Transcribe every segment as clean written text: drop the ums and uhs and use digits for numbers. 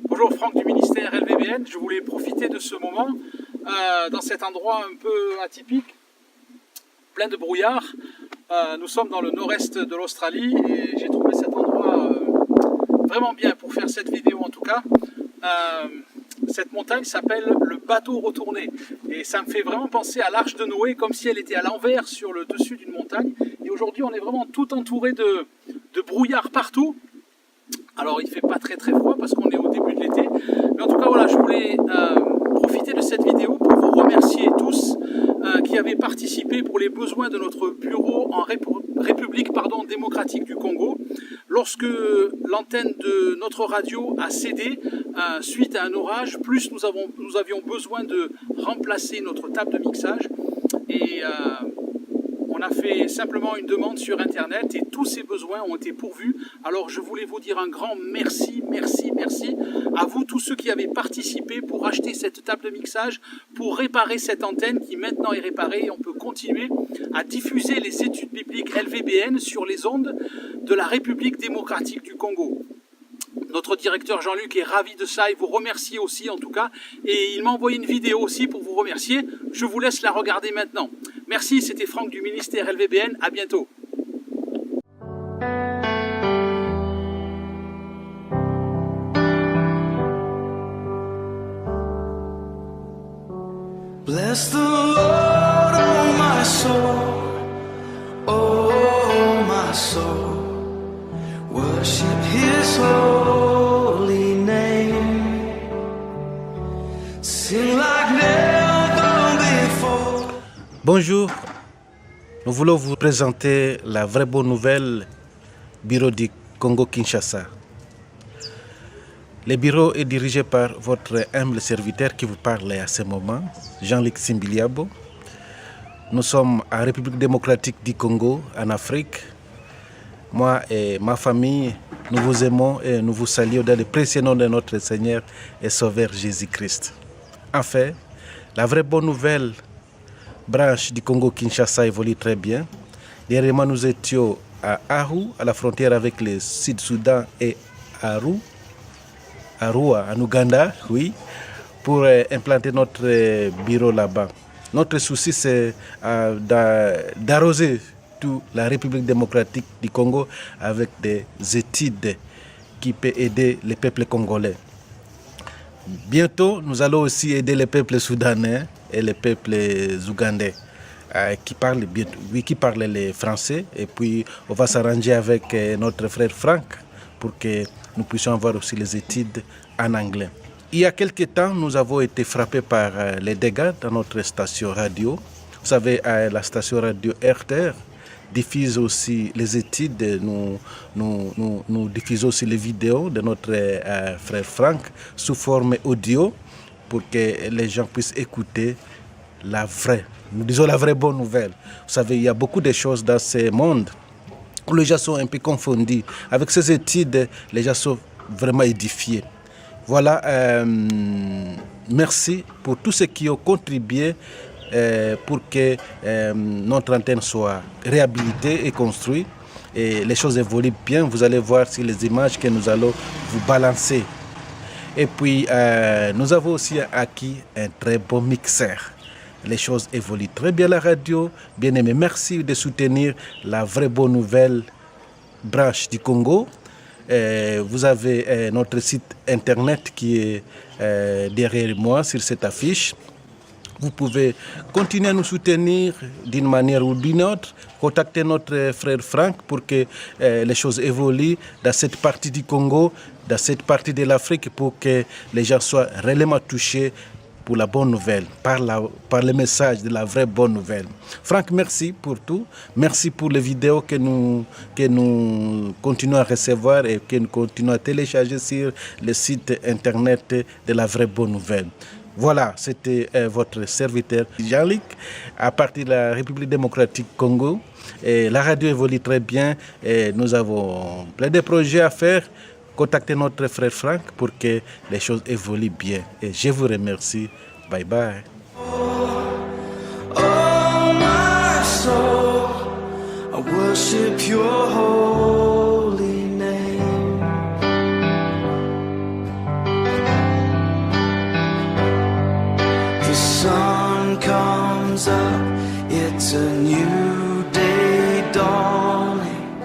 Bonjour, Franck du ministère LVBN. Je voulais profiter de ce moment dans cet endroit un peu atypique, plein de brouillard. Nous sommes dans le nord-est de l'Australie et j'ai trouvé cet endroit vraiment bien pour faire cette vidéo en tout cas. Cette montagne s'appelle le bateau retourné et ça me fait vraiment penser à l'arche de Noé, comme si elle était à l'envers sur le dessus d'une montagne. Et aujourd'hui on est vraiment tout entouré de brouillard partout. Alors il ne fait pas très froid parce qu'on est au début de l'été, mais en tout cas voilà, je voulais profiter de cette vidéo pour vous remercier tous qui avez participé pour les besoins de notre bureau en République démocratique du Congo. Lorsque l'antenne de notre radio a cédé suite à un orage, plus nous avions besoin de remplacer notre table de mixage et on a fait simplement une demande sur internet et tous ces besoins ont été pourvus. Alors je voulais vous dire un grand merci à vous tous ceux qui avez participé pour acheter cette table de mixage, pour réparer cette antenne qui maintenant est réparée et on peut continuer à diffuser les études bibliques LVBN sur les ondes de la République démocratique du Congo. Notre directeur Jean-Luc est ravi de ça, il vous remercie aussi en tout cas, et il m'a envoyé une vidéo aussi pour vous remercier. Je vous laisse la regarder maintenant. Merci, c'était Franck du ministère LVBN, à bientôt. Bless the Lord, oh my soul, worship His holy name, sing like never before. Bonjour, nous voulons vous présenter la vraie bonne nouvelle bureau du Congo-Kinshasa. Le bureau est dirigé par votre humble serviteur qui vous parle à ce moment, Jean-Luc Simbiliabo. Nous sommes en République démocratique du Congo, en Afrique. Moi et ma famille, nous vous aimons et nous vous saluons dans le précieux nom de notre Seigneur et Sauveur Jésus-Christ. Enfin, la vraie bonne nouvelle branche du Congo-Kinshasa évolue très bien. Dernièrement, nous étions à Aru, à la frontière avec le Sud-Soudan et Arua, en Ouganda, oui, pour implanter notre bureau là-bas. Notre souci, c'est d'arroser toute la République démocratique du Congo avec des études qui peuvent aider les peuples congolais. Bientôt, nous allons aussi aider les peuples soudanais et les peuples ougandais qui parlent le français. Et puis, on va s'arranger avec notre frère Franck pour que nous puissions avoir aussi les études en anglais. Il y a quelques temps, nous avons été frappés par les dégâts dans notre station radio. Vous savez, la station radio RTR diffuse aussi les études, nous diffusons aussi les vidéos de notre frère Franck sous forme audio pour que les gens puissent écouter la vraie bonne nouvelle. Vous savez, il y a beaucoup de choses dans ce monde où les gens sont un peu confondus. Avec ces études, les gens sont vraiment édifiés. Voilà, merci pour tous ceux qui ont contribué pour que notre antenne soit réhabilitée et construite. Et les choses évoluent bien. Vous allez voir sur les images que nous allons vous balancer. Et puis, nous avons aussi acquis un très bon mixeur. Les choses évoluent très bien la radio. Bien aimé, merci de soutenir la vraie bonne nouvelle branche du Congo. Vous avez notre site internet qui est derrière moi sur cette affiche. Vous pouvez continuer à nous soutenir d'une manière ou d'une autre. Contactez notre frère Franck pour que les choses évoluent dans cette partie du Congo, dans cette partie de l'Afrique, pour que les gens soient réellement touchés pour la bonne nouvelle, par le message de la vraie bonne nouvelle. Franck, merci pour tout. Merci pour les vidéos que nous continuons à recevoir et que nous continuons à télécharger sur le site internet de la vraie bonne nouvelle. Voilà, c'était votre serviteur Jean-Luc, à partir de la République démocratique Congo. Et la radio évolue très bien et nous avons plein de projets à faire. Contactez notre frère Franck pour que les choses évoluent bien. Et je vous remercie. Bye bye. Oh my soul, I worship your holy name. It's a new day dawning.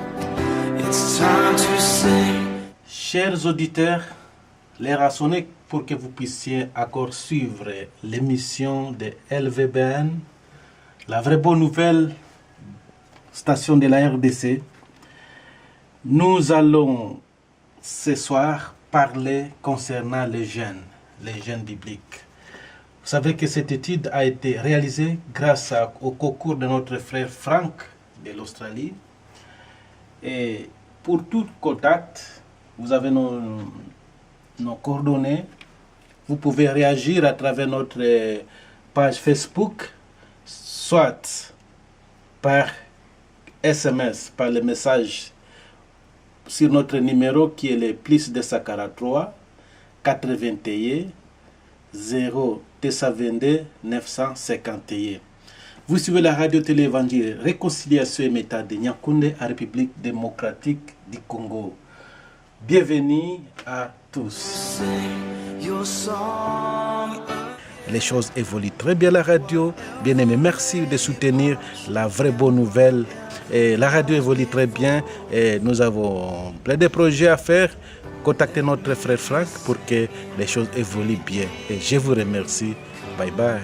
It's time to sing. Chers auditeurs, l'heure a sonné pour que vous puissiez encore suivre l'émission de LVBN, la vraie bonne nouvelle station de la RDC. Nous allons ce soir parler concernant les jeunes bibliques. Vous savez que cette étude a été réalisée grâce au concours de notre frère Franck de l'Australie. Et pour tout contact, vous avez nos coordonnées. Vous pouvez réagir à travers notre page Facebook, soit par SMS, par le message sur notre numéro qui est le plus 243 81 0 222 951. Vous suivez la radio-télé évangile Réconciliation et Méthode de Nyakoundé à République démocratique du Congo. Bienvenue à tous. Les choses évoluent très bien la radio. Bien aimé, merci de soutenir la vraie bonne nouvelle. Et la radio évolue très bien et nous avons plein de projets à faire. Contactez notre frère Franck pour que les choses évoluent bien. Et je vous remercie. Bye bye.